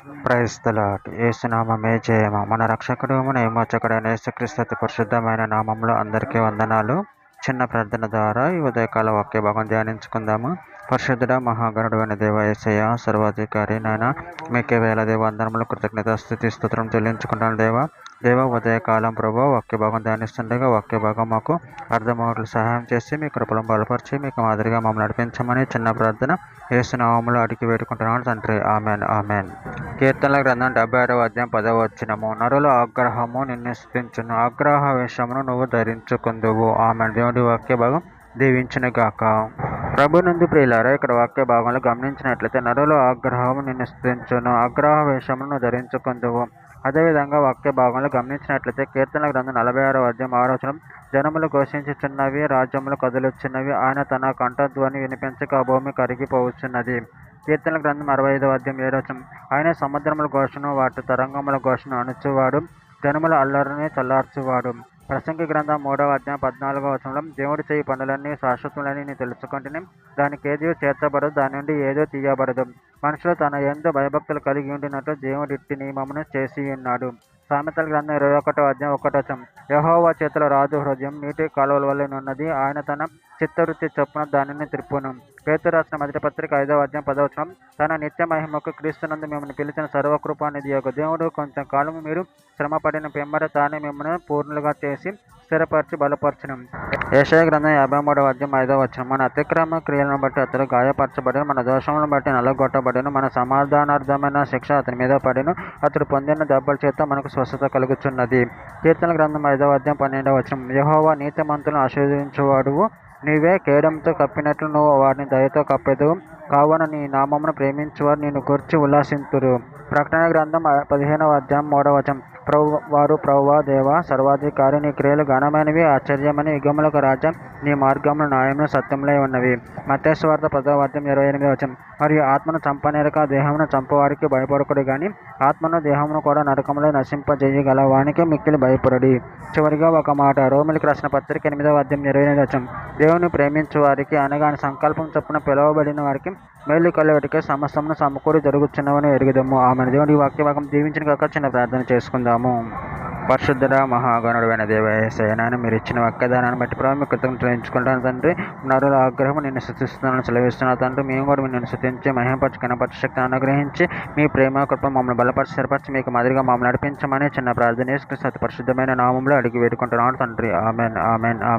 Praise the lord. యేసునామమే జయము. మన రక్షకుడు మన విమోచకుడైన యేసుక్రీస్తు అతి పరిశుద్ధమైన నామంలో అందరికీ వందనాలు. చిన్న ప్రార్థన ద్వారా ఈ ఉదయకాల వాక్య భాగం ధ్యానించుకుందాము. పరిశుద్ధుడ మహాగణుడు అయిన దేవ యేసయ్య, సర్వాధికారి నాయన, మీకే వేలాది వందనములు, కృతజ్ఞత, స్తుతి, స్తోత్రం చెల్లించుకుంటాను దేవ ఉదయకాలం ప్రభు వాక్య భాగం ధ్యానిస్తుండగా వాక్య భాగం మాకు అర్థమవుట్లు సహాయం చేసి మీ కృపలను బలపరిచి మీకు మాదిరిగా మమ్మల్ని నడిపించమని చిన్న ప్రార్థన యేసునామములో అడిగి వేడుకుంటున్నాను తండ్రి. Amen amen. కీర్తనల గ్రంథం 76వ అధ్యాయం 10వ వచనము. నరుల ఆగ్రహము నిన్ను స్థించును, ఆగ్రహ వేషమును నువ్వు ధరించుకుందువు. ఆమెన్. దేవుడి వాక్య భాగం దీవించునుగాక. ప్రభు నుండి ప్రియులారా, ఇక్కడ వాక్య భాగంలో గమనించినట్లయితే నరుల ఆగ్రహము నిన్ను స్థించును, ఆగ్రహ వేషమును ధరించుకుందువు. అదేవిధంగా వాక్య భాగంలో గమనించినట్లయితే కీర్తనల గ్రంథం 46వ అధ్యాయం 6వ వచనం. జనములు ఘోషించుచున్నవి, రాజ్యములు కదులుచున్నవి, ఆయన తన కంఠధ్వని వినిపించక భూమి కరిగిపోవచ్చున్నది. కీర్తనల గ్రంథం 65వ అధ్యాయం 7వ వచనం. ఆయన సముద్రముల ఘోషను వాటి తరంగముల ఘోషను అణుచువాడు, జనముల అల్లరిని చల్లార్చువాడు. ప్రసంగి గ్రంథం 3వ అధ్యాయం 14వ వచనంలో, దేవుడు చేయి పనులన్నీ శాశ్వతములని నేను తెలుసుకుంటుని, దానికి ఏదో చేర్చబడదు, దాని నుండి ఏదో తీయబడదు. మనుషులు తన యందు భయభక్తులు కలిగి ఉండినట్లు దేవుడు ఇట్టి నియమమును చేసి ఉన్నాడు. సామెతల గ్రంథం 21వ అధ్యాయం 1వ వచనం. యెహోవా చేతిలో రాజు హృదయం నీటి కాలువల వలెనున్నది, ఆయన తన చిత్తవృత్తి చొప్పున దానిని త్రిప్పును. పేతురు రాసిన మొదటి పత్రిక 5వ అధ్యాయం 10వ వచనం. తన నిత్య మహిమకు క్రీస్తునందు మిమ్మల్ని పిలిచిన సర్వకృపానిధి యొక్క దేవుడు కొంచెం కాలము మీరు శ్రమపడిన పిమ్మట తానే మిమ్మల్ని పూర్ణులుగా చేసి స్థిరపరిచి బలపరచును. యెషయా గ్రంథం 53వ అధ్యాయం 5వ వచనం. మన అతిక్రమ క్రియలను బట్టి అతడు గాయపరచబడను, మన దోషములను బట్టి నలగొట్టబడను, మన సమాధానార్థమైన శిక్ష అతని మీద పడెను, అతడు పొందిన దెబ్బల చేత మనకు స్వస్థత కలుగుచున్నది. కీర్తనల గ్రంథం 5వ అధ్యాయం 12వ వచనం. యెహోవా నీతిమంతులను ఆశీర్వదించువాడువు, నీవే కేడంతో కప్పినట్లు నువ్వు వారిని దయతో కప్పెదవు, కావున నీ నామమును ప్రేమించువారు నిన్ను గూర్చి ఉల్లాసింతురు. ప్రకటన గ్రంథం 15వ అధ్యాయం 3వ వచనం. ప్రభువా దేవా సర్వాధికారి, నీ క్రియలు ఘనమైనవి, ఆశ్చర్యమైన, యుగములకు రాజా, నీ మార్గములు న్యాయమును సత్యములై ఉన్నవి. మత్తయి సువార్త 10వ అధ్యాయం 28వ వచనం. మరియు ఆత్మను చంపనేరక దేహమును చంపవారికి భయపడకుడు గాని ఆత్మను దేహమును కూడా నరకములో నశింపజేయగల వానికి మిక్కిలి భయపడుడి. చివరిగా ఒక మాట, రోమిలికి రాసిన పత్రిక 8వ అధ్యాయం 28వ వచనం. దేవుని ప్రేమించు వారికి అనగా ఆయన సంకల్పం చొప్పున పిలువబడిన వారికి మేలు కలుగుటకే సమస్తమును సమకూడి జరుగుతున్నవని ఎరుగుదము. ఆమె. దేవుడి వాక్య భాగం దీవించిన కాక చిన్న ప్రార్థన చేసుకుందాము. పరిశుద్ధుడ మహాగణుడైన దేవ యేసయ్య, నాయన మీరు ఇచ్చిన వాక్యదానాన్ని బట్టి ప్రభు మీకు కృతజ్ఞతలు ఎంచుకుంటాను తండ్రి. నరుల ఆగ్రహం నిన్ను స్తుతిస్తున్నాను సెలవిస్తున్నాను తండ్రి. మేము కూడా నిన్ను స్తుతించి మహిమపరచు కనపరచు శక్తిని అనుగ్రహించి మీ ప్రేమ కృప మమ్మల్ని బలపరిచి స్థిరపరిచి మీకు మాదిరిగా మమ్మల్ని నడిపించమని చిన్న ప్రార్థన యేసుక్రీస్తు పరిశుద్ధమైన నామంలో అడిగి వేడుకుంటున్నాను తండ్రి. Amen amen.